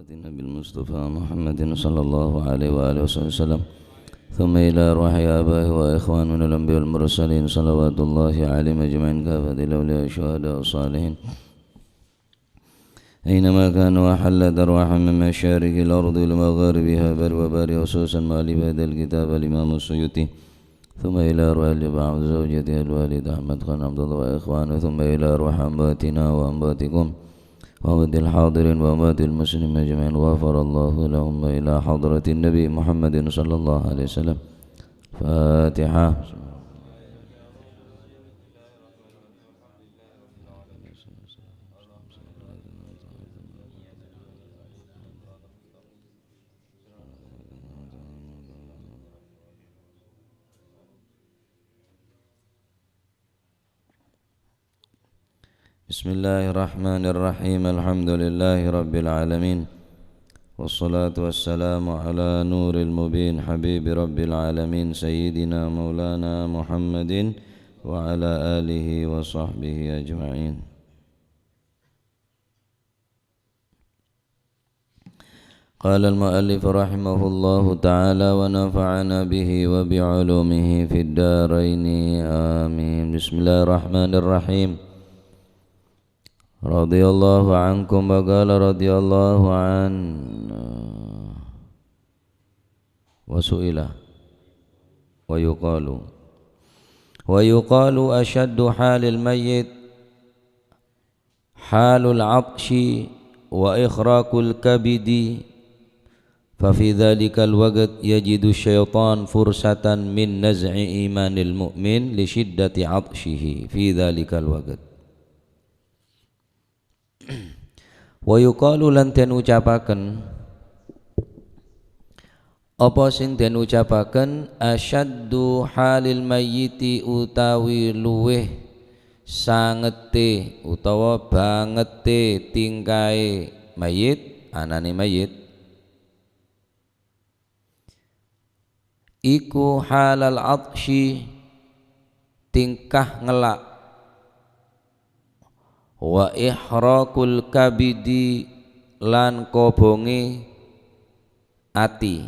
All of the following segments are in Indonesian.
النبي المصطفى محمد صلى الله عليه وآله وسلم ثم إلى أرواح آبائه وإخوان من الأنبياء والمرسلين صلوات الله عليهم أجمعين كافة الأولياء الشهداء والصالحين أينما كانوا وحلت أرواح من مشارق الأرض لمغاربها بر وبر خصوصا مؤلف هذا الكتاب الإمام السيوطي ثم إلى أرواح بعض زوجته الوالد أحمد خان عبد الله وإخوانه ثم إلى أرواح أنباتنا وأنباتكم وأموات الحاضرين وأموات المسلمين أجمعين غفر الله لهم إلى حضرة النبي محمد صلى الله عليه وسلم. فاتحة. بسم الله الرحمن الرحيم الحمد لله رب العالمين والصلاة والسلام على نور المبين حبيب رب العالمين سيدنا مولانا محمد وعلى آله وصحبه أجمعين. قال المؤلف رحمه الله تعالى ونفعنا به وبعلومه في الدارين آمين. بسم الله الرحمن الرحيم. رضي الله عنكم وقال رضي الله عن وسئل ويقال أشد حال الميت حال العطش وإخراق الكبد ففي ذلك الوقت يجد الشيطان فرصة من نزع إيمان المؤمن لشدة عطشه في ذلك الوقت. Wa yuqalu lan den ucapaken apa sing den ucapaken asyaddu halil mayyiti utawi luweh sangete utawa bangete tingkae mayit anane mayit iku halal atsyi tingkah ngelak wa ihraqul kabidi lan kobonge ati.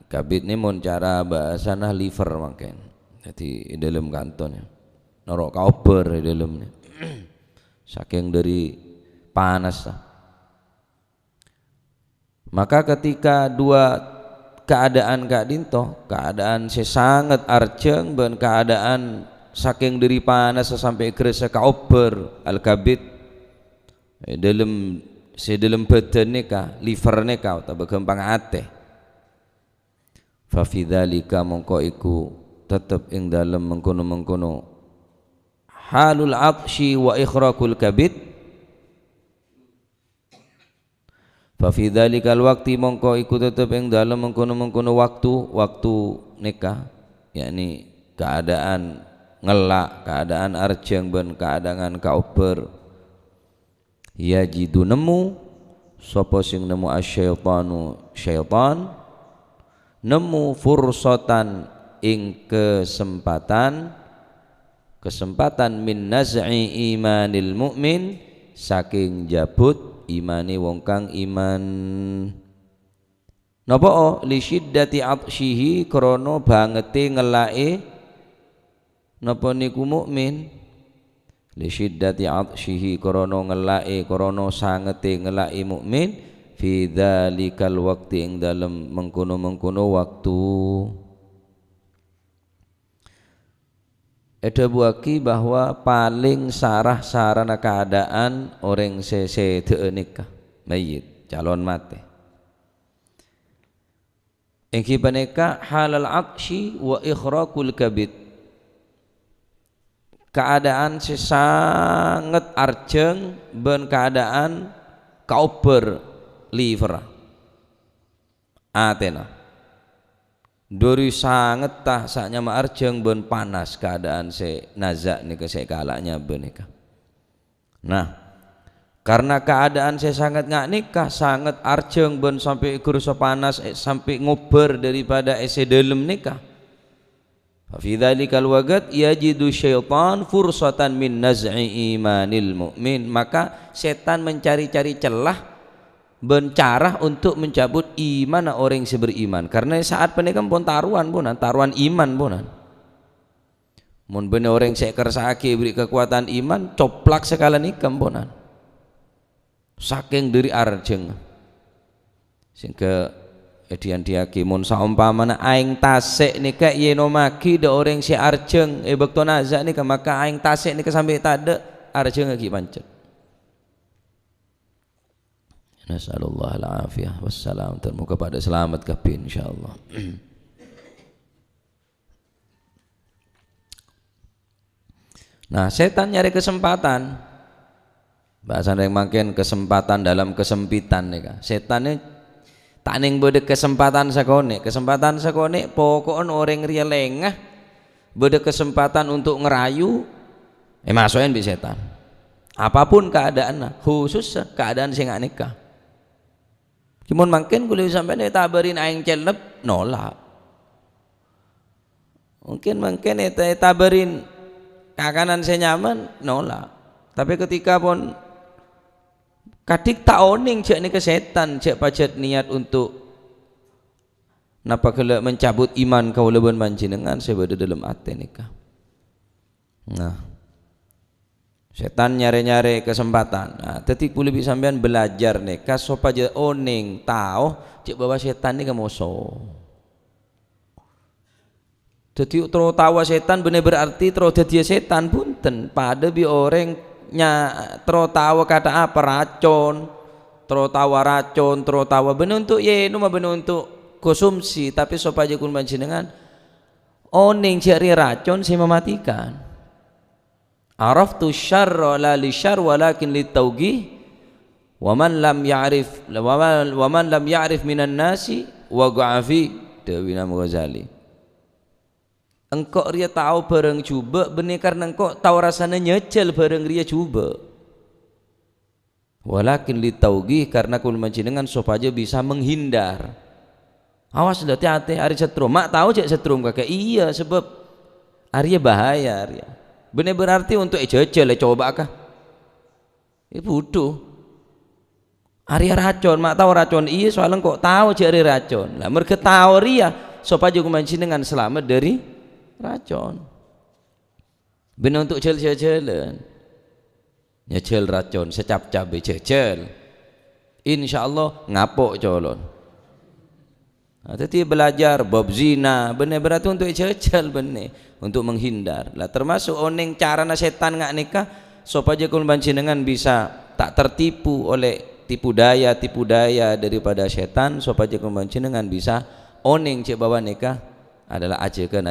Kabid ini mun cara bahasana liver mangken. Jadi dalam kanton norok kauber di dalamnya. Saking dari panas. Maka ketika dua keadaan gak dinto, keadaan sesangat arjeng dan keadaan saking dari panas sampai kerasa kauber al-kabid dalam badan neka liver neka atau gampang ate fa fi dzalika mongko iku tetep ing dalem mengkono-mengkono halul atsyi wa ikhraqul kabid fa fi dzalikal waqti mongko iku tetep ing dalem mengkono-mengkono waktu neka yakni keadaan ngelak, keadaan arjeng ben keadaan kauber yajidu nemu sapa sing nemu asyaitanu syaitan nemu fursatan ing kesempatan min naz'i imanil mu'min saking jabut imane wong kang iman napa li syiddati atsyihi krana bangete ngelake napa niku mukmin li syiddati atsyihi krana ngelake krana sangete ngelake mukmin fi dzalikal waqti ing dalem mengkono-mengkono waktu. Ada buaki bahwa paling sarana keadaan orang sedek nikah mayit calon mati ing kibaneka halal atsyi wa ikhraqul kabid keadaan sesangat arjeng ben keadaan kauber liver atena dori sangat tah saknya ma arjeng ben panas keadaan se nazak nika se kalaknya benika. Nah karena keadaan saya sangat ngak nikah sangat arjeng ben sampai kursa panas sampai ngober daripada ese dalam nikah fi dzalikal waqt yajidu syaitan fursatan min naz'i imanil mu'min maka setan mencari-cari celah bencarah untuk mencabut iman orang yang beriman. Karena saat penikam pun taruhan iman punan. Mun bener orang saya kersake beri kekuatan iman, coplak sekala nikam punan. Saking dari arjeng. Sehingga edian diaki mun saumpamana aing tasik nika yeno maki da orang si arjeng bekto naza nika maka aing tasik nika sampai tade arjeng lagi pancet. Nasallallahu alafiyah wassalam, termuka pada selamat kabeh insyaallah. Nah, setan nyari kesempatan. Bahasa yang makin kesempatan dalam kesempitan nih. Setannya tak ning bede kesempatan sakone pokokon orang ria lengah bede kesempatan untuk ngerayu masukin di setan. Apapun keadaan, khusus keadaan sing nikah. Cuman makin kuliah sampai tabarin aing celep nolak. Mungkin tabarin kakanan saya nyaman nolak. Tapi ketika pun kadik tak oning cek ni ke setan cek pacet niat untuk napa kala mencabut iman kau leban mancinengan sebeda dalam hati nikah. Nah, setan nyare-nyare kesempatan. Nah, tetik boleh bisa sampean belajar nikah supaya oning tahu cek bahwa setan ni kemoso. Jadi tertawa setan benar berarti terus dia setan punten pada bi orangnya tertawa kata apa racun, tertawa benar untuk ye nu benar untuk konsumsi tapi supaya kun panjenengan oning cari racun si mematikan. Araftu syarra la li syarr walakin li tauqih wa man lam ya'rif minan nasi wa ga'afi Dewi Imam Ghazali. Engkau ria tahu bareng cuba benih karena engkau tahu rasanya nyecel bareng ria cuba. Walakin li tauqih karena kul mancinengan supaya bisa menghindar. Awas dah hati-hati hari setrum. Mak tahu cek setrum kakek iya sebab Arya bahaya Arya. Benar berarti untuk jejel coba kah? Bodoh. Arya racun, mak tahu racun iya soalnya kok tahu cari racun. Lah mereka tahu ria supaya kumancinengan selamat dari racun. Benar untuk jel-jelan. Nyecel racun secap-cap jejel. Insyaallah ngapok colon. Nah, tadi belajar bab zina benar berarti untuk jejel benar untuk menghindar lah termasuk oning cara setan ngak nikah supaya kul panjenengan bisa tak tertipu oleh tipu daya daripada setan supaya kul panjenengan bisa oning cek bawa nikah adalah ajekan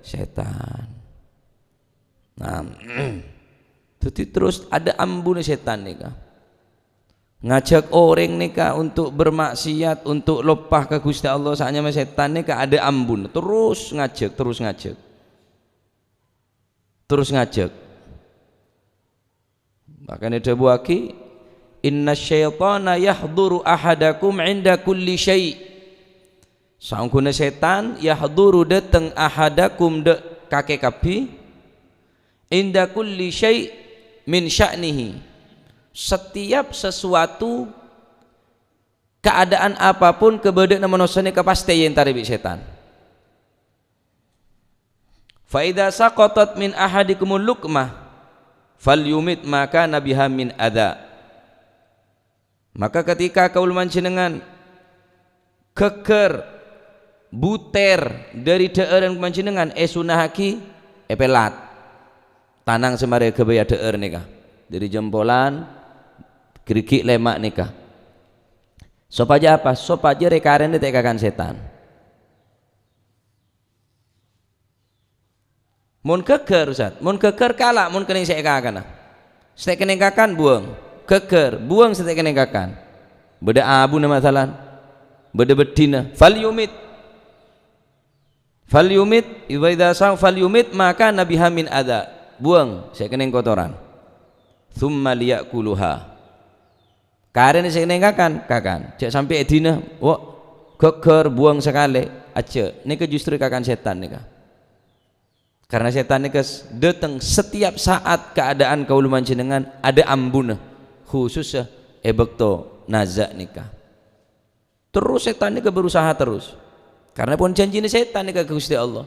setan. Nah jadi terus ada ambune setan nikah ngajak orang nikah untuk bermaksiat untuk lopah ke Gusti Allah saatnya setan nikah ada ambun terus ngajak makanya ada buaki inna syaitana yahduru ahadakum inda kulli syai' sangkuna setan yahduru datang ahadakum de kakek kapi inda kulli syai' min sya'nihi setiap sesuatu keadaan apapun kebedak manusia kepastian taribik setan. Fa idza saqatat min ahadikumul luqmah falyumit maka nabiha min adza. Maka ketika kaul manjenengan keker buter dari daerah manjenengan sunahaki pelat tanang semare kebaya daerah nikah dari jempolan gerigi lemak nikah supaya apa? Supaya rekaren ditekakan setan. Mun keker Ustaz, mun keker kalak mun kening sekekakan. Stek kening kakan buang, keker buang stek kening kakan. Beda abu nama masalan. Beda bedina fal yumit idza sang fal yumit maka nabiha min adza. Buang stek kening kotoran. Thumma liyakuluha. Karen sing kakan cek sampai edina wah keker buang sekali aja nika justru kakan setan nika karena setan nika datang setiap saat keadaan kaul manjenengan ada ambuna khusus bekto nazak nikah. Terus setan ini berusaha terus. Karena pun janji ini setan ini ke Gusti Allah.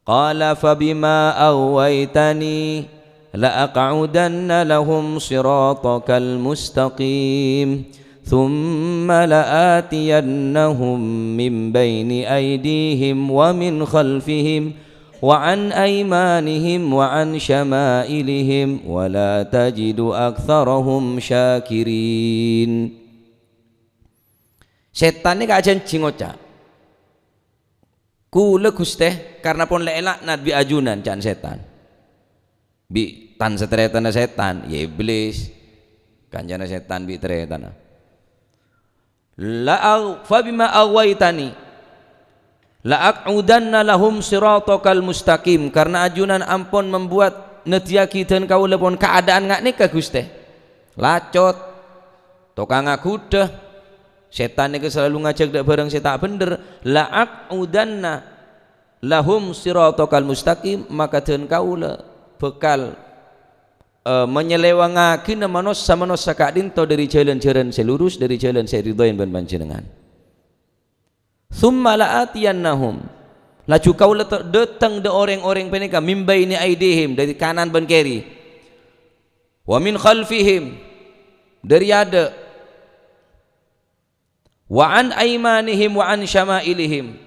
Qala fabima awaitani la aq'udanna lahum siratakal mustaqim thumma la'atiyannahum min baini aydihim wa min khalfihim wa an aymanihim wa an syama'ilihim wa la tajidu aktsarahum syakirin. Setan ini kajian jingoca kula Gusti karena pun lelak nabi ajunan can setan bi tan setretana setan ya iblis kanjana setan bi tretana la fa bima awaitani la aq'udanna lahum siratakal mustaqim, karena ajunan ampun membuat netiaki dan kaula pun keadaan ngak nikah Gusti lacot tukang ngagudah. Setan itu selalu ngajak dak bareng setak bener. La'aqudanna lahum siratakal mustaqim, maka den kaula bekal menyelewangaken manusia kak dinto dari jalan-jalan selurus, dari jalan seridhoin ban panjenengan. Tsumma la'atiyannahum, laju kaula datang de orang-orang penika mimbaini aidihim, dari kanan ban kiri, wa min khalfihim, dari ada, wa an aymanihim wa an syama'ilihim,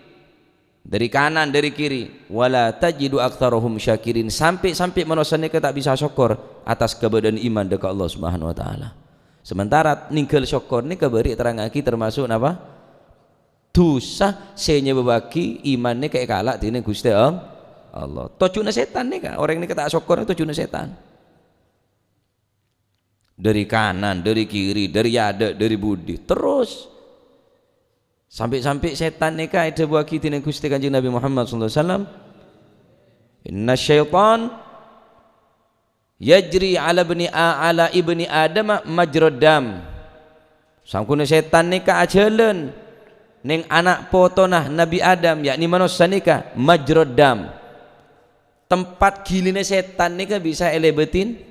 dari kanan dari kiri, wala tajidu aktsarahum syakirin, sampai manusia ini tak bisa syukur atas keberadaan iman dekat Allah Subhanahu wa taala. Sementara ninggal syukur ini keberi terangaki termasuk apa? Dosa senya bebagi iman ini kayak kalak dene Gusti Allah. Tojune setan nih kan, orang ini tak syukur itu tojune setan. Dari kanan, dari kiri, dari ada, dari budi, terus sampai setan nikah ada bagi dina Gusti Kanjeng Nabi Muhammad sallallahu alaihi wasallam. Inna syaitan yajri ala ibni Adam majrad dam. Sangkune setan nikah ajalan ning anak potonah Nabi Adam, yakni manusia nikah majrad dam. Tempat giline setan nikah bisa elebetin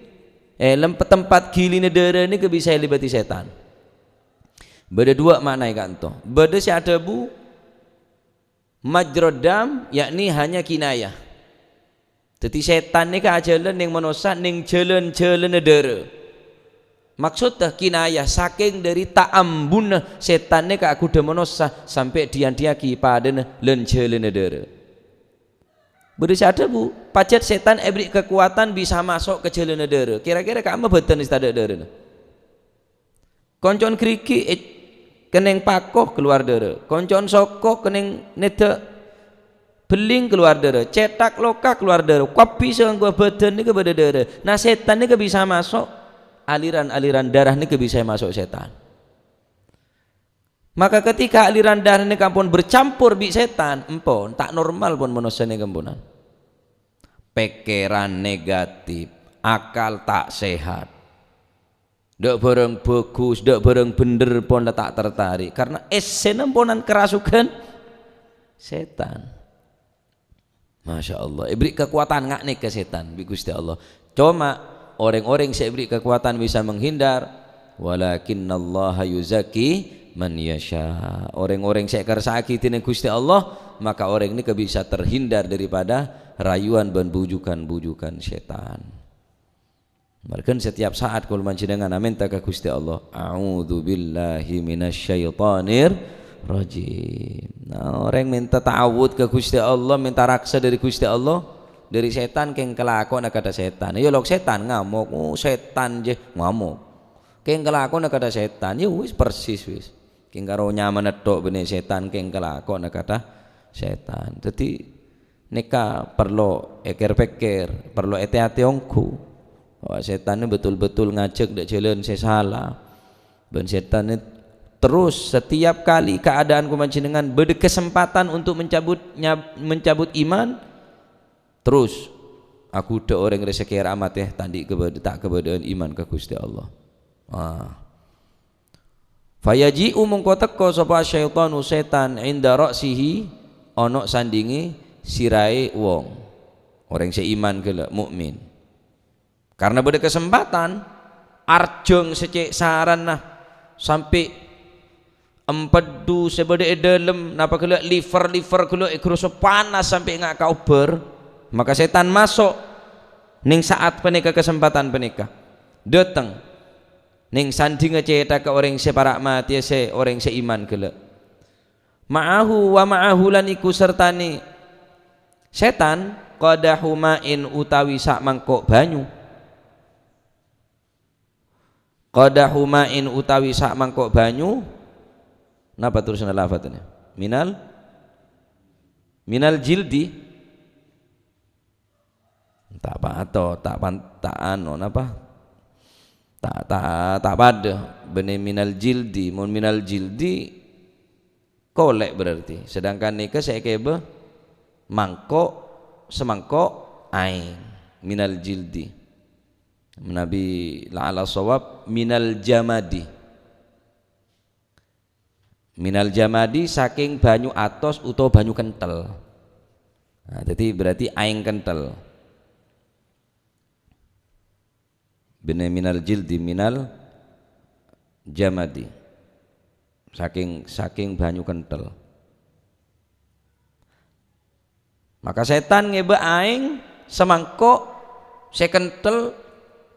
tempat giline darah nikah bisa elebeti setan. Beda dua makna kan toh. Beda si ada bu majrodam, yakni hanya kinayah. Jadi setan ni keajalan yang manusia ning jalan-jalan nedara. Maksudnya kinayah saking dari ta'ambun setan ni keakuda manusia sampai diantiaki pada len jalan nedara. Beda si ada bu pacet setan ebrik kekuatan bisa masuk ke jalan nedara. Kira-kira kamu betul ni tada nedara. Koncon kriki keneng pakoh keluar dere, koncon soko keneng neda beling keluar dere, cetak loka keluar dere, kopi sehingga badan ni ke beda dere. Nah setan ni ke bisa masuk aliran darah ni ke bisa masuk setan. Maka ketika aliran darah ni kampun bercampur bi setan, empon tak normal pun manusia ni kampunan. Pikiran negatif, akal tak sehat. Dak bareng bagus, dak bareng bener pun tak tertarik karena esen ponan kerasukan setan. Masya Allah, ibrik kekuatan ngak nih ke setan bi Gusti Allah. Cuma orang-orang yang ibrik kekuatan bisa menghindar, walakinnallaha yuzaki man yasha. Orang-orang yang kersaki dengan Gusti Allah, maka orang ini bisa terhindar daripada rayuan dan bujukan-bujukan setan. Mereka setiap saat kalau manjenengan minta ke Gusti Allah, a'udzu billahi minasyaitonir rajim. Nah, orang minta ta'awud ke Gusti Allah, minta raksa dari Gusti Allah, dari setan keng kelakon kata setan. Ya lok setan ngamuk, setan je ngamuk. Keng kelakon kata setan, ya wis persis wis. Keng karo nyaman tok bene setan keng kelakon kata setan. Jadi nikah perlu eker-peker, perlu hati-hati ongku. Wah, setan ini betul-betul ngajak dak jalan saya salah. Ben setan ini terus setiap kali keadaan kumanjenengan berde kesempatan untuk mencabut iman, terus aku udah orang rezeki amat ya tadi tak keberadaan iman ke Gusti Allah. Fayaji'u mongko teka sapa syaitanu setan inda ra'sihi ana sandingi sirahe wong. Orang seiman kala mukmin. Karena pada kesempatan arjong secek saran nah sampai empedu sebede dalam napa kala liver kala ikroso panas sampai ngak kauber, maka setan masuk ning saat penika kesempatan penika datang ning sandi ngeceta ke orang se para mati se orang se iman kala ma'ahu wa ma'ahu lan iku sertane setan qadahu ma'in utawi sak mangkok banyu, qadahu ma'in utawi sak mangkok banyu. Napa tulisan lafadznya? Minal jildi. Tak apa atau tak anu napa? Tak pada bene minal jildi, mun minal jildi kolek berarti. Sedangkan nikah saya kebe mangkok semangkok aing minal jildi. Nabi la'ala sawab minal jamadi. Minal jamadi saking banyu atos utawa banyu kental. Nah, jadi berarti aing kental. Bene minal jildi minal jamadi. Saking banyu kental. Maka setan ngebe aing semangkok se kental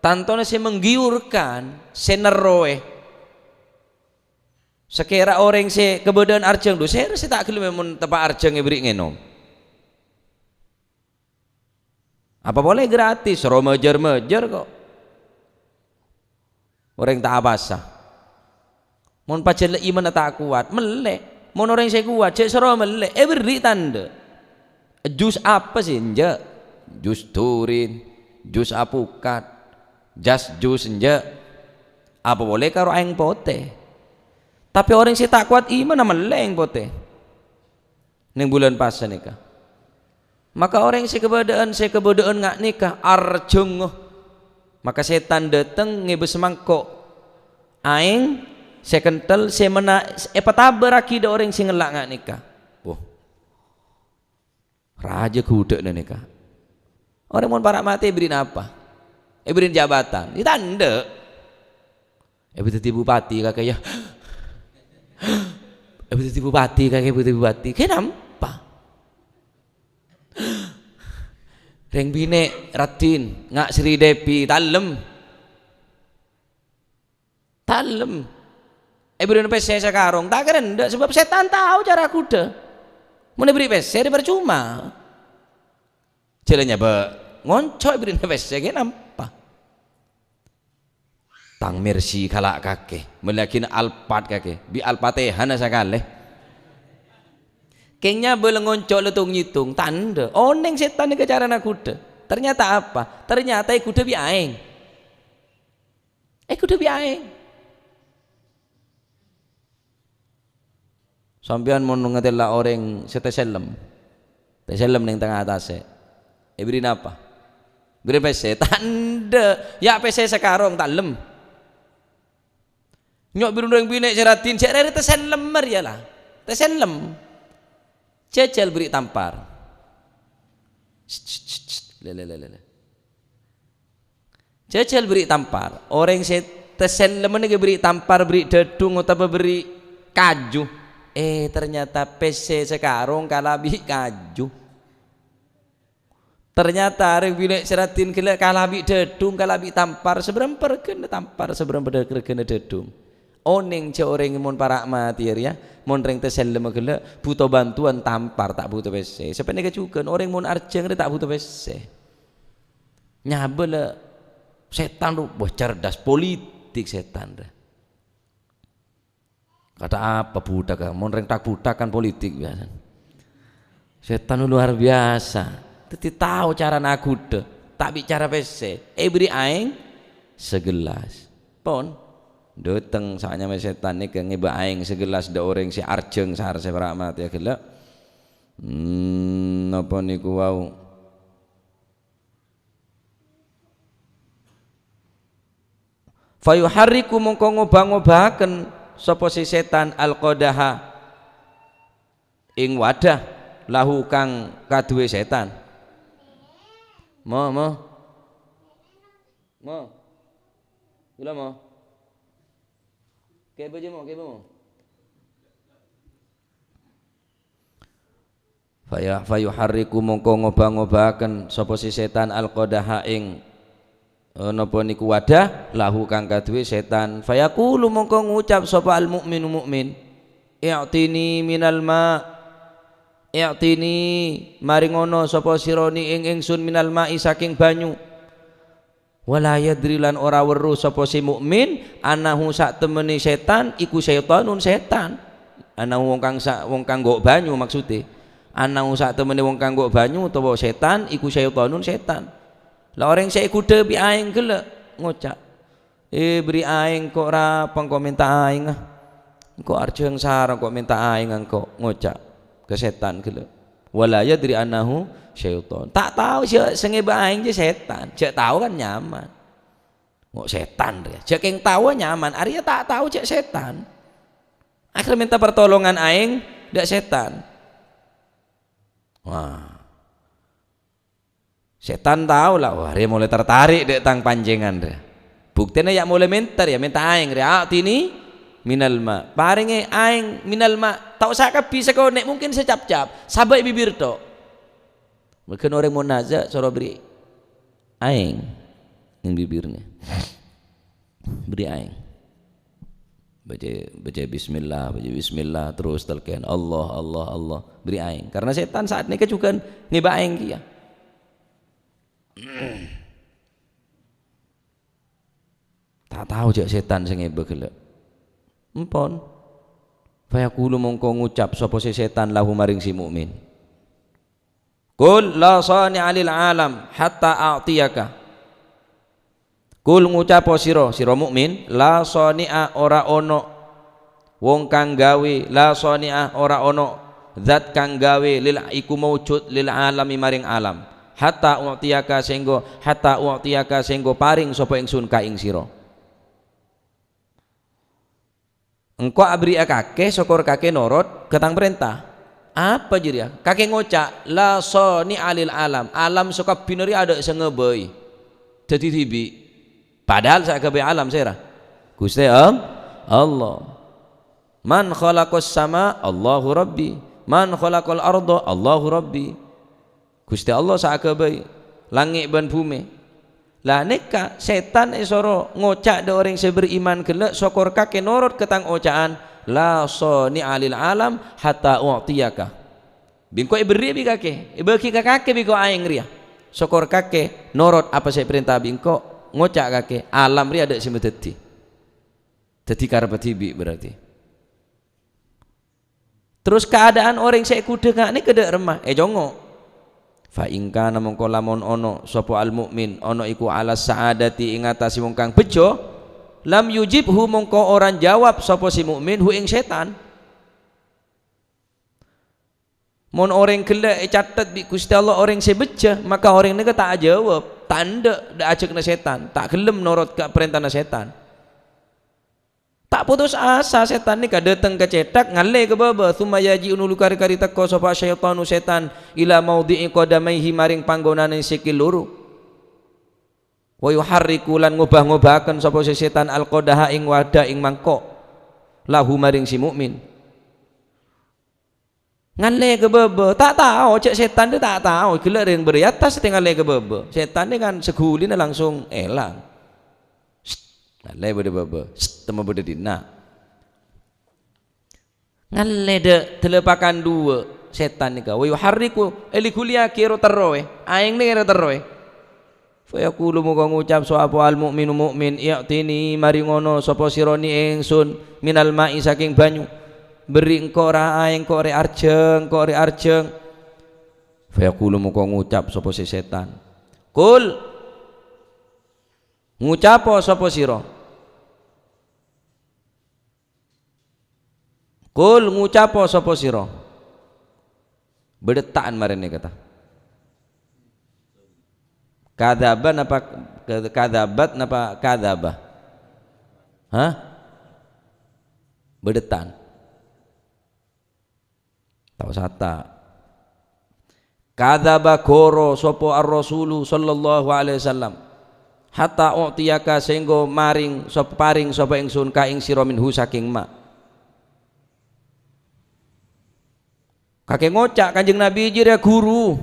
tantone se menggiurkan se neroe. Sekira orang se kebedan arjeng do saya tak gelem mun tepak arjeng beri ngenom. Apa boleh gratis romejer kok. Orang tak abasa. Mun pacel iman tak kuat melek. Mun orang saya kuat cek sero melek beri tanda. Jus apa sih nje? Jus turin, jus apukat, jus nje. Apa boleh karo aing pote. Tapi orang si tak kuat iman meleng pote ning bulan puasa nikah. Maka orang si kebodaan ngak nikah arjeng. Maka setan dateng ngebe semangkok aing se kental se mena patabar akida orang si ngelak ngak nikah. Wah. Raja kuda nikah. Orang mun para mati beri apa? Beri jabatan. Ditanda. Beri bupati kakek ya. Bupati bupati kenapa reng bine ratin ngak Sri Depi talem beri PC sekarang tak keren sebab setan tahu cara kuda mau beri PC dia percuma jalannya ngoncok beri PC kenapa tang mercy kalak kake melakin alpat kake bi alpatehana sakale kengnya belengoncok letung nyitung tanda oneng setan ke cara nak kuda ternyata apa ternyata kuda bi aing kuda bi aing sampean mau ngatela orang seteselem ning tengah atas beri apa beri PC tanda ya PC sekarang talem nyok biru orang bine ceratin cerere teselem ya lah teselem cecel beri tampar cecel beri tampar orang se teselem ini beri tampar beri dedung atau beri kaju ternyata PC sekarang kalabi kaju ternyata orang bine ceratin kalabi dedung kalabi tampar seberemper kena tampar seberemper kena dedung oning ce orang mun para mati ya mun reng teselem gele butuh bantuan tampar tak butuh PC sebenarnya juga orang mun arjeng tak butuh PC nyabel setan lu cerdas politik setan kata apa budak mun reng tak budak kan politik biasa setan luar biasa teti tahu cara aku deh tak bicara PC beri aing segelas pon dateng saatnya setan ni ke ngeba aing segelas da orang si arjeng sahar seberamat ya gila apa niku wau fayuharriku mongko ngobah-ngobahaken sapa si setan alqadaha ing wadah lahu kang kaduwe setan mo gula mo Kayak bagaimana? Fayuharriku mongko ngobah-ngobahaken sapa si setan alqadaha ing napa niku wadah lahu kang kaduwe setan. Fayaqulu mongko ngucap sapa al mukminu mukmin, i'tini minal ma, i'tini maringono sapa sironi ing ingsun minal ma'i saking banyu. Wala yadri lan ora weruh sapa si mukmin anahu sak temene setan iku syaitanun setan. Anahu wong kang nggo banyu maksude. Anahu sak temene wong kang nggo banyu utawa setan iku syaitanun setan. Lah orang saya kuda bi aing gelek ngocak. Beri aing kok ora pengkominta aing ah. Kok arjeng sareng kok minta aing kok ngocak ke setan gelek. Wala yadri anahu syaitan. Tak tahu sing aing je setan. Cek tahu kan nyaman. Kok setan dia. Cek yang tahu nyaman. Arya tak tahu cek setan. Akhirnya minta pertolongan aing dak setan. Wah, setan tahu lah, wah dia mulai tertarik dek tang panjengan dia. Buktinya ya mulai minta aing dia ini minal ma, paringe aing minal ma. Tak usah bisa kau nek mungkin secap-cap, sabai bibir to. Mungkin orang mau nazak suruh beri aing yang bibirnya, beri aing. Baca bismillah terus telken Allah beri aing karena setan saat ini juga ngiba aing kia tak tahu cek setan sing ngiba gelek empon fayaqulu mongko ngucap sapa si setan lahu maring si mukmin qul la sani'a lil alam hatta a'tiyaka. Kul ngucapo sira mukmin la sani'a ora ono wong kang gawe la sani'a ora ono zat kang gawe lil iku maujud lil alami maring alam hatta u'tiyaka senggo paring sapa ingsun ka ing sira. Engko abri akake syukur kake norot ketang perintah. Apa jiria? Kake ngocak la sani'a lil alam suka binori ada sing ngebei. Dadi tibi padahal sak kabeh alam sira Gusti Allah. Man khalaqas sama Allahu Rabbi, man khalaqal arda Allahu Rabbi. Gusti Allah sak kabeh langit ban bumi. Lah neka setan isoro ngocak de orang seberiman gelek syukur kake norot ketang ocaan la sani alil alam hatta u'tiyaka. Bingko iberi bi kake, ibeki kake biko aing ria. Syukur kake norot apa saya perintah bingko ngocak kake alam ri ada sing dadi karep tibi berarti. Terus keadaan orang saya kuda gak ini kedek remah jongo fa ingka namung lamun ono sapa al mukmin ono iku ala saadati ing atase wong kang bejo lam yujibhu mongko orang jawab sapa si mukmin hu ing setan. Mon orang gelek catat di Gusti Allah orang sebeja maka orang ini tak jawab tanda dak ajak na setan tak gelem norot ke perintah na setan tak putus asa setan ni datang ke cetak ngale ke baba thumma yaji unulu kari-kari teko sapa syaitanu setan ila maudhi'i qadamaihi maring panggonane sikil loro wa yuharriku lan ngubah-ngubahaken sapa setan alqadaha ing wadah ing mangkok lahu maring si mukmin. Ngale ke bebe tak tahu cek setan dia tak tahu gelak yang beri atas tinggal le ke bebe setan dia kan segulina langsung elang ngale bede bebe temu bede dina ngale de telepakan dua setan ni kau yuharriku elikulia kiro terroe aing ni kiro terroe fa yaqulu muga ngucap sapa al mukminu mukmin i'tini maringono sapa sironi ingsun minal ma'i saking banyu beri engkau aing engkau arjeng fa yaqulu muga ngucap sapa si setan kul ngucapo sapa sira kul ngucapo sapa sira bedetaan marene kata kadaban apa kadabat apa kadabah hah bedetan tahu sata kadzaba koro sapa ar-rasulu sallallahu alaihi wasallam hatta u'tiyaka sehingga maring sapa paring sapa ingsun ka ing sira minhu saking ma. Kakek ngocak Kanjeng Nabi jadi guru.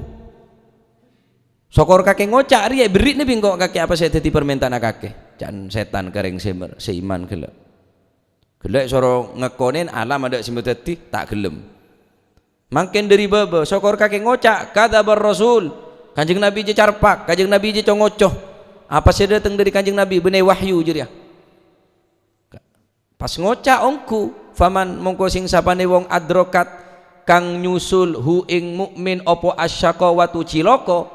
Sokor kakek ngocak riya beri nabi kok kakek apa saya dadi permintaan kakek. Jan setan kering seiman gelek. Gelek soro ngekonen alam ada sing dadi tak gelem. Mangken dari baba sokor kakek ngocak kadzabar rasul. Kanjeng Nabi je carpak, Kanjeng Nabi je congocoh. Apa saya datang dari Kanjeng Nabi benih wahyu jadi ya. Pas ngocak ongku faman mongko sing sapane wong adrokat kang nyusul hu ing mukmin opo asyaqawatu cilaka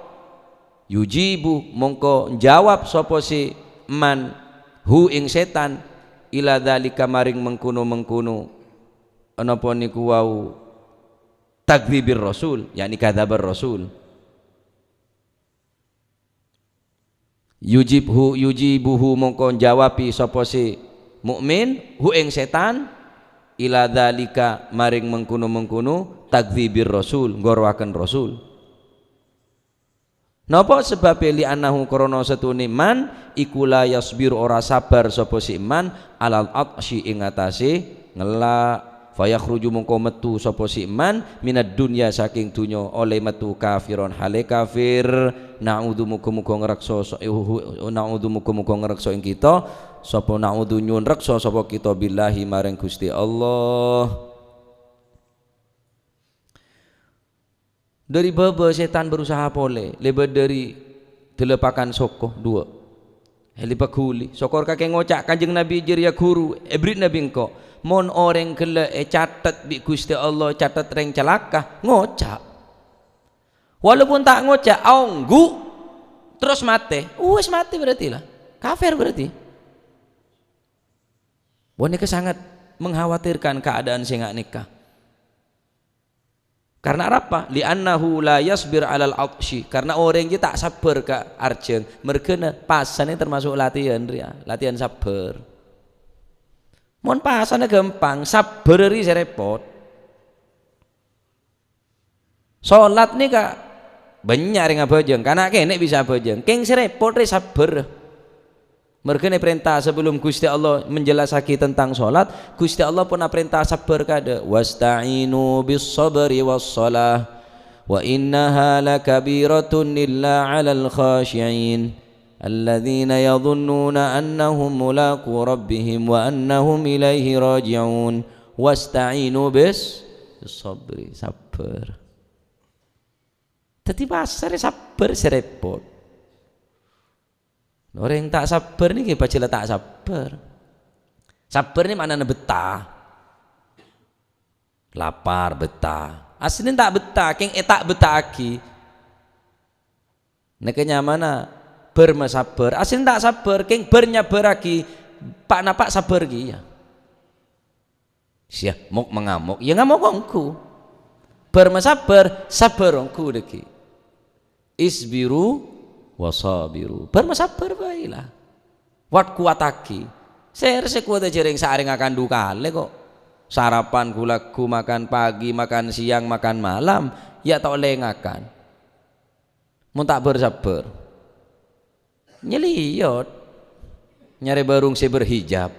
yujibu mongko jawab sapa si man hu ing setan ila dzalika maring mengkuno anapa niku wau takdzibir rasul yakni kadzabar rasul yujibuhu mongko jawabi sapa si mukmin hu ing setan ila dzalika maring mengkuno takdzibir rasul ngorwaken rasul. Napa sebab li annahu krana setune man iku la yasbir ora sabar sapa si man alal atsyi ing atase ngelak fayakhruju mongko metu sapa si man minad dunya saking dunya oleh metu kafiron hale kafir. Na'udzu muga-muga ngreksa na'udzu muga-muga ngreksa ing kita sapa na'udzu nyun reksa sapa kita billahi maring Gusti Allah. Dari baba setan berusaha pole lebar dari delepakan soko dua helipa kuli sokor kakek ngocak Kanjeng Nabi jeria guru ebrit nabi engko mon orang kele catat bi Gusti Allah catat reng celaka ngocak walaupun tak ngocak aunggu terus mati wis mati berarti lah kafir berarti. Wanita sangat mengkhawatirkan keadaan sing gak nikah. Karena apa? Li'annahu la yasbir 'alal 'atsyi. Karena orang iki tak sabar ke arjeng. Mergene pasane termasuk latihan ria, latihan sabar. Mon pasane gampang, sabar ri repot. Salat nih kak banyak ring abajeng, karena kene bisa abajeng. Keng repot ri sabar. Mergene perintah sebelum Gusti Allah menjelasaki tentang sholat, Gusti Allah pun perintah sabar kada wasta'inu bis sabri was shalah wa innaha lakabiratun illa 'alal khashi'in alladzina yadhunnuna annahum mulaqu rabbihim wa annahum ilaihi raji'un wasta'inu bis sabri sabar. Dadi pasar sabar serepot. Orang yang tak sabar nih bacila tak sabar. Sabar nih mana betah. Lapar betah. Aslinya tak betah, keng tak betah lagi. Nekenya mana bermasabar. Aslinya tak sabar, keng bernyabar lagi. Pak napak sabar lagi ya. Siap mok mengamuk, ya ngamuk ongku. Bermasabar, sabar ongku lagi. Isbiru wasabiru bermasabar baiklah wat kuataki ser sekuat jering saring akan dukale kok sarapan gulaku makan pagi makan siang makan malam ya tak lengakan mun tak bersabar nyeliot nyari barung si berhijab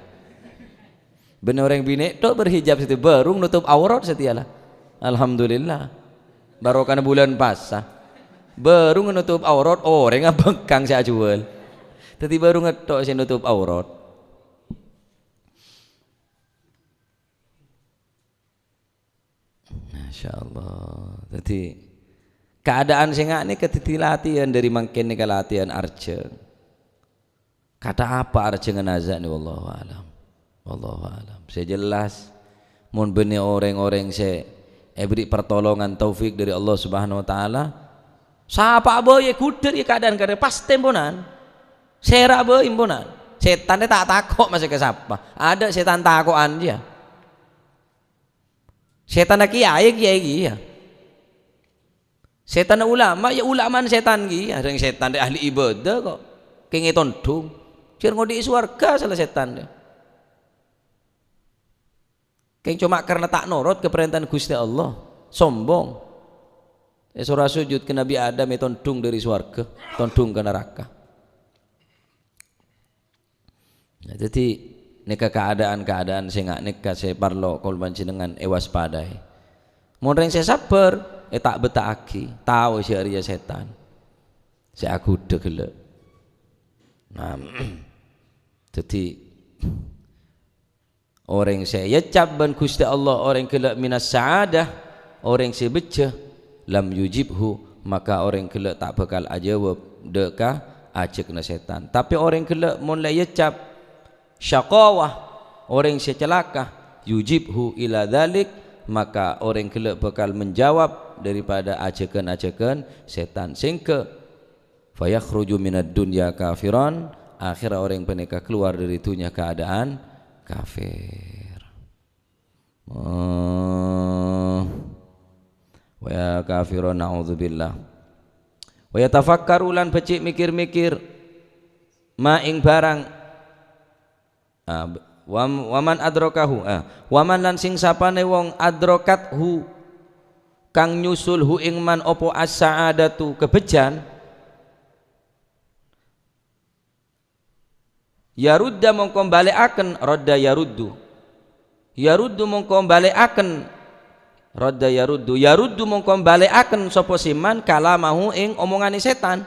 bener orang bini tok berhijab situ barung nutup aurat setialah alhamdulillah barokah bulan puasa baru menutup aurat orang ngabengkang si ajual tadi baru ngetok si nutup aurat. Masya Allah. Jadi keadaan sing ini ketiti latihan dari mangken ke latihan arjeng kata apa arjeng nazak ni wallahu alam saya jelas mun benih orang-orang saya beri pertolongan taufik dari Allah Subhanahu wa taala. Sapa boye kuder ya keadaan pas temponan serak boye imponan setannya tak takut masih ke sapa ada setan takokan dia setan kiai ya setan ulama ya ulamaan setan ki ada yang setan ahli ibadah kok kenge tondung cer ngodi swarga salah setan dia keng cuma karena tak nurut ke perintahan Gusti Allah sombong. Surah sujud ke Nabi Adam tondung dari swarga, tondung ke neraka. Nah, jadi nika keadaan-keadaan sing ngak nika saya parlo kul panjenengan waspadai. Mun ring saya sabar tak betaki, tahu si Arya setan. Saya aku degelek. Nah, jadi orang saya yacab ban Gusti Allah orang kelak minas saadah orang saya beca lam yujibhu maka orang kelak tak bakal ajawab deka ajekna setan. Tapi orang kelak mun la yacab syaqawah orang saya celaka yujibhu ila dzalik maka orang kelak bakal menjawab daripada ajakan-ajakan setan sehingga fayakhruju minad dunya kafiran akhir orang peneka keluar dari dunia keadaan kafir. Wa ya kafirun naudzubillah. Wa yatafakkaru lan becik mikir-mikir ma ing barang waman adrakahu waman lan sing sapane wong adrakathu kang nyusul hu ing man opo as-sa'adatu kebejan yarudda mongko balekaken radda yaruddu mongko balekaken radda yaruddu mongko balekaken sapa siman kalamahu ing omongane setan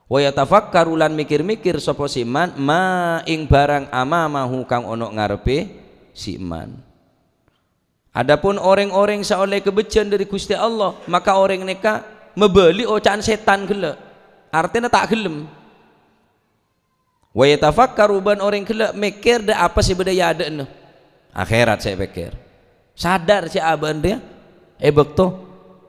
wa yatafakkaru lan mikir-mikir sapa siman ma ing barang amamahu kang ono ngarepe siman. Adapun orang-orang seoleh kebejan dari Gusti Allah maka orang neka membeli ocaan setan gelek artinya tak gelem. Wa yatafakkaru ban orang gelek mikir dah apa sih bedaya ada no akhirat saya pikir sadar si aban dia bekto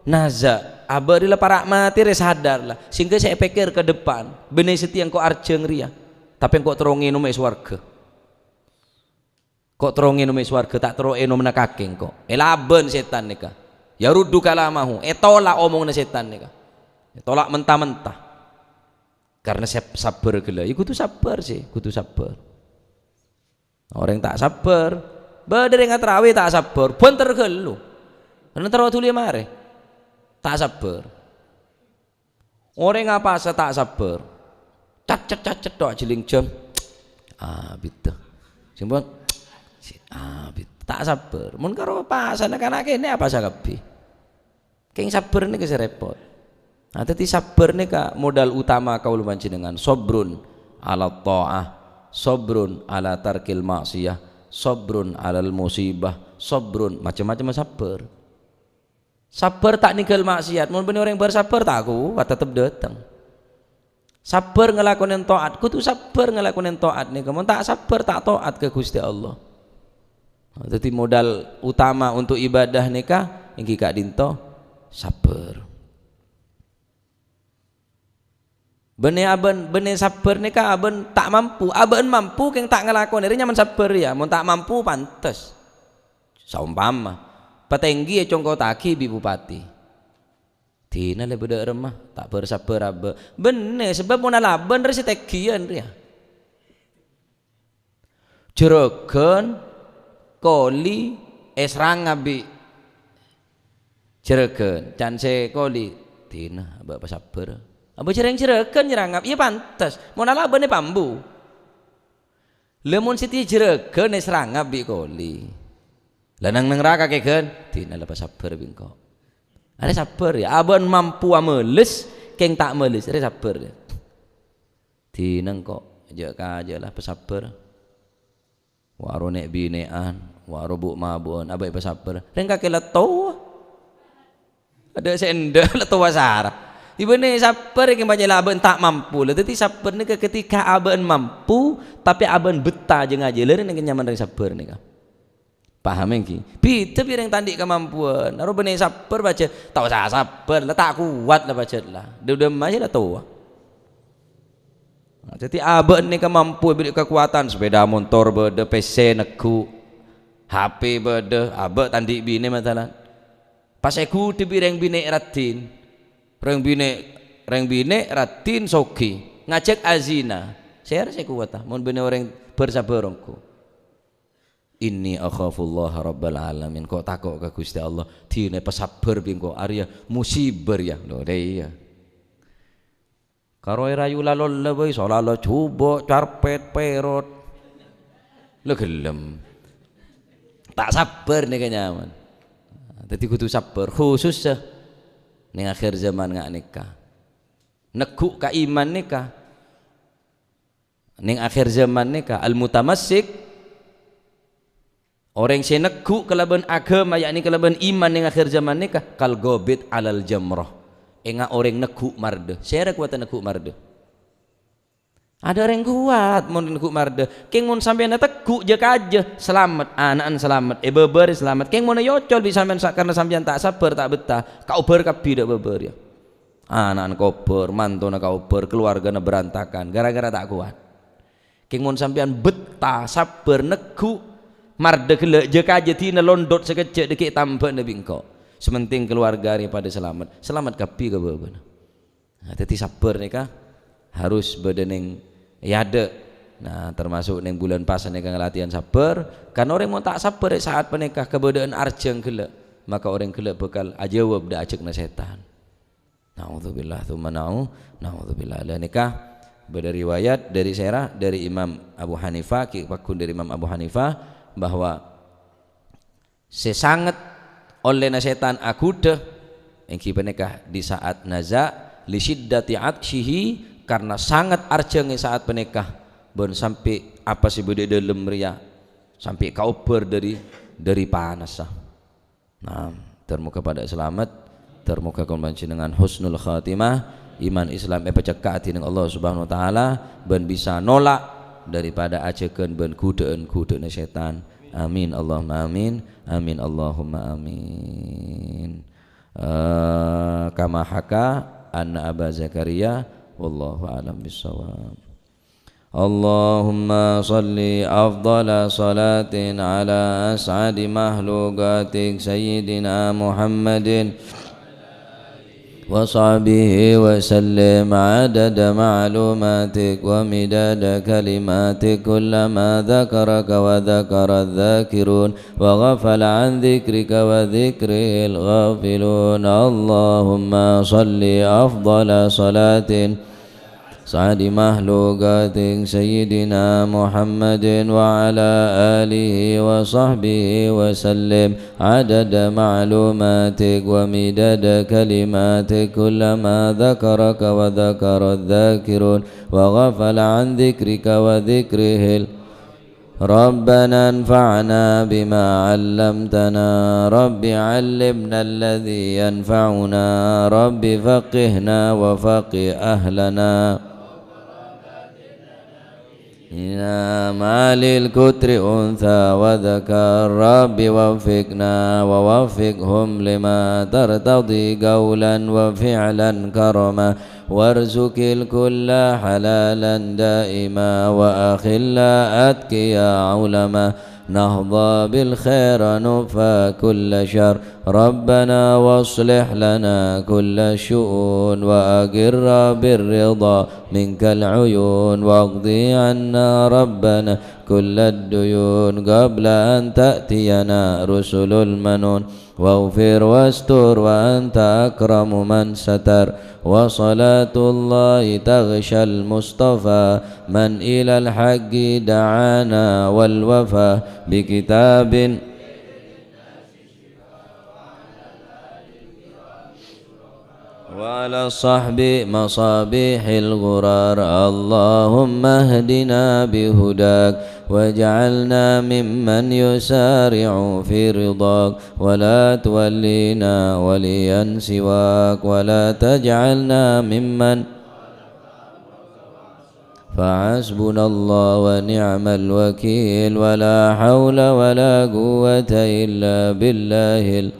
naza abadillah para mati re sadar lah sehingga saya pikir ke depan benih setiang ko arjeng ria tapi kok terongi nume swarga kok terongi nume swarga tak terongi nume kaking kok laben setan nika ya ruddu kalamahu tolak omongna setan nika tolak mentah-mentah karena saya sabar gila ya kudu sabar sih kudu sabar orang tak sabar badere ngatrawi tak sabar banter gelu karena taruh tuli mare tak sabar orang ngapa tak sabar cacet tok jeling jam bitu simbon tak sabar mun karo pasane kan kene apa sakebi keng sabar niki repot. Nah, tadi sabar nika modal utama kaul panjenengan sobrun ala ta'ah sobrun ala tarkil maksiyah sobrun alal musibah sobrun macam-macam sabar tak ninggal maksiat mun bener orang bersabar tak aku tetep datang sabar ngelakonin taat kudu sabar ngelakonin taat nih mun tak sabar tak taat ke Gusti Allah. Nah, jadi modal utama untuk ibadah nika ingki Kak Dinto sabar. Bene sabar nika aben tak mampu aben mampu keng tak ngelakon ini nyaman sabar ya mun tak mampu pantes saumpama petenggi ya congko taki bi bupati dina le beda remah tak bersabar abe bene sebab mun laben resi tegian ya Jeragan koli esrang abi Jeragan canse koli dina abak sabar apa jereng-jereken nyerangap iya pantas mau nala bane pambu lemon siti jereken serangap bi koli lanang neraka keken dina lepas sabar bingko ada sabar ya aban mampu ameles keng tak meles ada sabar ya dina kok aja lah pesabar waro nek binean waro bu mabon abai pesabar reng kake leto ada senda leto wasara ibane sabar yang banyak aban tak mampu lah tapi sabar ni ketika aban mampu tapi aban betah je ngaji leureun yang nyaman dari sabar ni paham engki pite pireng tandi kemampuan aro bene sabar baca tak usah sabar lah tak kuat lah baca lah dedem aja lah tua nah, jadi aban ni kemampu beri kekuatan sepeda motor bede PC neku HP bede abak tandi bine matalan pas aku dibireng bine ratin reng bine ratin soki ngajak azina saya harus kuat mun bine orang bersabarongku inni akhafullah rabbal alamin kok takok ke Gusti Allah dine pesabar bingko Arya musibah ya lho ya karo rayu lalol lebay solalo cubo carpet perot lo gelem tak sabar nih kenyaman. Jadi kudu sabar khusus ning akhir zaman ngak nikah neguk ka iman nikah ning akhir zaman nikah al mutamassik orang sing neguk kelaban agama yakni kelaban iman ning akhir zaman nikah kal gobit alal jamrah enga orang neguk marde saya kuat neguk marde ada orang kuat mun neguk marde keng mun sampean teguk je aja selamat anak selamat beber selamat keng mun yocol bisa sampean karena sampean tak sabar tak betah kau ber kapi dak beber ya anak kober mantona kau ber keluargana berantakan gara-gara tak kuat keng mun sampean betah sabar neguk marde gelek je aja tina londot sekecek dekik tambah nabi engkau sementing keluarga ni pada selamat kapi ke beber nah teti sabar nikah harus bedeneng ya ada. Nah termasuk neng bulan pas nikah latihan sabar karena orang mau tak sabar saat menikah kebedaan arjeng gelek maka orang gelek bakal ajawab dak acek na setan. Nauzubillah tsumma nauzubillah. Dan nikah beda riwayat dari Serah dari Imam Abu Hanifah pakun dari Imam Abu Hanifah bahwa sesangat oleh na setan akudah engki menikah di saat naza li syiddati atshihi karena sangat arjengnya saat menikah bon sampai apa sih beda dalam ria sampai kau ber dari panas nah termuka pada selamat termuka konvensi dengan husnul khatimah iman Islam pecekak dengan Allah Subhanahu wa taala ben bisa nolak daripada ajekeun ben kudeun setan amin Allahumma amin amin Allahumma amin kama haka anna Aba Zakaria wallahu a'lam bissawab. Allahumma salli afdala salatin ala as'adi mahluqatik sayyidina Muhammadin wa sahbihi wa sallim adada ma'lumatik wa midada kalimatik kullama dhakaraka wa dhakara dhakirun wa ghafala an dhikrika wa dhikril ghafilun. Allahumma salli afdala salatin سعد مخلوقات سيدنا محمد وعلى آله وصحبه وسلم عدد معلوماتك ومداد كلماتك كلما ذكرك وذكر الذاكرون وغفل عن ذكرك وذكره ربنا انفعنا بما علمتنا رب علمنا الذي ينفعنا رب فقهنا وفقه أهلنا ما للكتر أنثى وذكر رب وفقنا ووفقهم لما ترتضي قولا وفعلا كرما وارزق الكل حلالا دائما وأخلا أتقيا علما نهضى بالخير نفى كل شر ربنا واصلح لنا كل الشؤون وأقر بالرضا منك العيون واقضي عنا ربنا كل الديون قبل أن تأتينا رسل المنون واغفر واستر وأنت أكرم من ستر وصلاة الله تغشى المصطفى من إلى الحق دعانا والوفا بكتاب وعلى الصحب مصابيح الغرار اللهم اهدنا بهداك واجعلنا ممن يسارع في رضاك ولا تولينا وليا سواك ولا تجعلنا ممن فحسبنا الله ونعم الوكيل ولا حول ولا قوة إلا بالله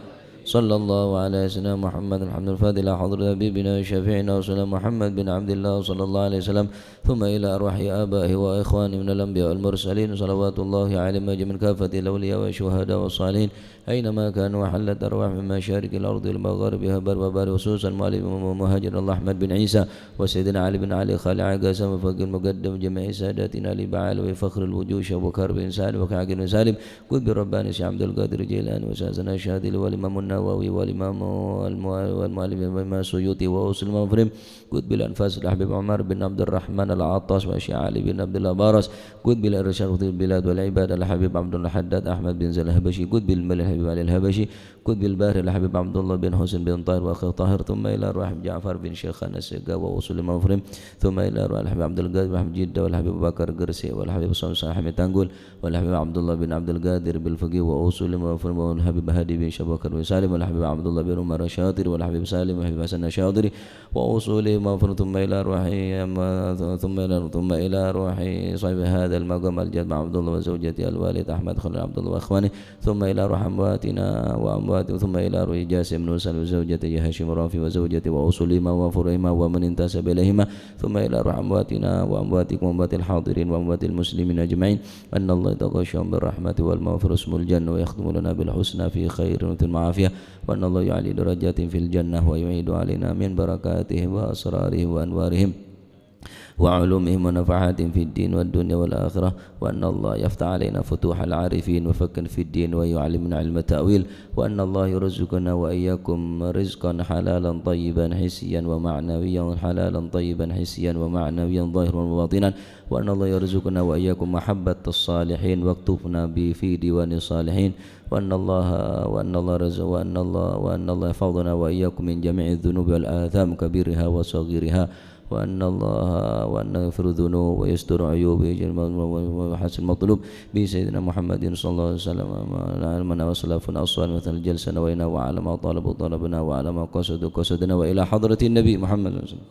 صلى الله على سيدنا محمد الحمد الفاضل حضر حبيبنا وشفيعنا وسلام محمد بن عبد الله صلى الله عليه وسلم ثم إلى أرواح آبائه وإخوانه من الأنبياء والمرسلين صلوات الله عليهم من كافة الأولياء والشهداء والصالحين أينما كانوا وحلت أرواح من مشارق الأرض والمغاربها بر وبر خصوصا معلم ومهاجر الله أحمد بن عيسى وسيدنا علي بن علي خالع قاسم وفقر مقدم جميع ساداتنا لبعال وفخر الوجوش وبكر بن سالم وكعقل بن سالم قد برباني سي عبد القادر جيلاني وسازنا الشهادي والإمام النووي النووي والإمام والمؤلف الإمام السيوطي وأصول المفهم قطب الأنفاس الحبيب عمر بن عبد الرحمن العطاس وشيخ علي بن عبد الله بارس قطب الإرشاد البلاد والعباد الحبيب عبد الله الحداد أحمد بن زل الهبشي قطب الملك الحبيب علي الهبشي قطب الباهر الحبيب عبد الله بن حسين بن طاهر وأخي طاهر ثم إلى أرواح جعفر بن شيخ النسيقة وأصول المفهم ثم إلى أرواح الحبيب عبد القادر وحبيب جدة والحبيب بكر قرسي والحبيب صلى حميد تنقل والحبيب عبد الله بن عبد القادر بالفقيه وأصول المفهم والحبيب هادي بن شبكر وسالم والحبيب عبد الله بن عمر الشاطر والحبيب سالم والحبيب حسن الشاطري وأصول المفهم ثم إلى أرواح صاحب هذا المقام الجد عبد الله وزوجته الوالد أحمد خليل عبد الله وإخوانه ثم إلى أرواح أمواتنا وأموات ثم إلى أرواح جاسم بن سلم وزوجته هاشم رافي وزوجته وأصولهما وفرعهما ومن انتسب إليهما ثم إلى أرواح أمواتنا وأمواتكم وأموات الحاضرين وأموات المسلمين أجمعين أن الله يتغشاهم بالرحمة والمغفرة اسم الجنة ويختم لنا بالحسنى في خير وعافية وأن الله يعلي درجات في الجنة ويعيد علينا من بركاته وأسراره وأنوارهم وعلومهم ونفعات في الدين والدنيا والآخرة وأن الله يفتح علينا فتوح العارفين وفكا في الدين ويعلمنا علم التأويل وأن الله يرزقنا وإياكم رزقا حلالا طيبا حسيا ومعنويا حلالا طيبا حسيا ومعنويا ظاهرا وباطنا وأن الله يرزقنا وإياكم محبة الصالحين واكتبنا في ديوان الصالحين وأن الله يحفظنا وإياكم من جميع الذنوب والآثام كبيرها وصغيرها وأن يغفر الذنوب ويستر عيوب ويحسن المطلوب بسيدنا محمد صلى الله عليه وسلم علمنا وسلافنا الصالح مثل الجلسة نوينا وعلى ما طلبنا وعلى ما قصدنا وإلى حضرة النبي محمد صلى الله عليه وسلم.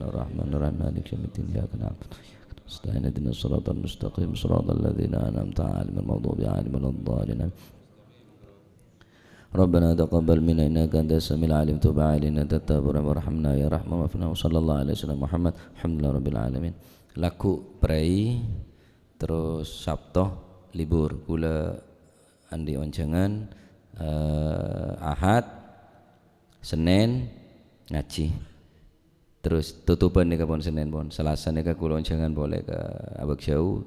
الرحمن الرحيم مالك يوم الدين إياك نعبد نستعين اهدنا الصراط المستقيم صراط الذين أنعمت عليهم المغضوب عليهم ولا الضالين ربنا تقبل منا إنك أنت السميع العليم تب علينا التواب وارحمنا يا رحمن وفنا وصلى الله عليه وسلم Muhammad alhamdulillah rabbil alamin. Laku prei terus Sabtu libur kula andi oncengan Ahad Senin ngaji terus tutupan nika pon Senin pon Selasa nika kula oncengan boleh ke Abak Jauh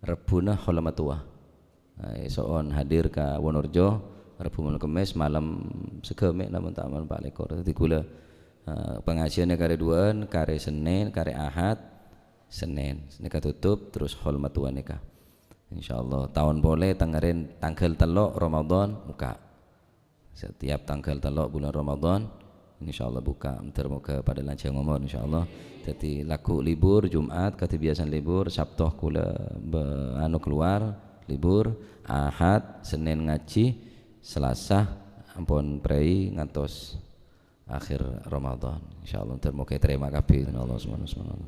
Rebuna Holamatua soon hadir ke Wonorejo Rabu malam Kemis malam segeme namun tak malam Pak Lekor dadi kula pengajiannya kare duaan kare Senin kare Ahad Senin nika tutup terus hol matua nika insyaallah tahun boleh tanggal 3 Ramadan buka setiap tanggal 3 bulan Ramadan insyaallah buka termuka pada lancang ngomong insyaallah jadi laku libur Jumat kata biasa libur Sabtu kula keluar libur Ahad Senin ngaji Selasa ampun prei ngantos akhir Ramadan insyaallah termoga terima kabeh Allah subhanahu wa taala.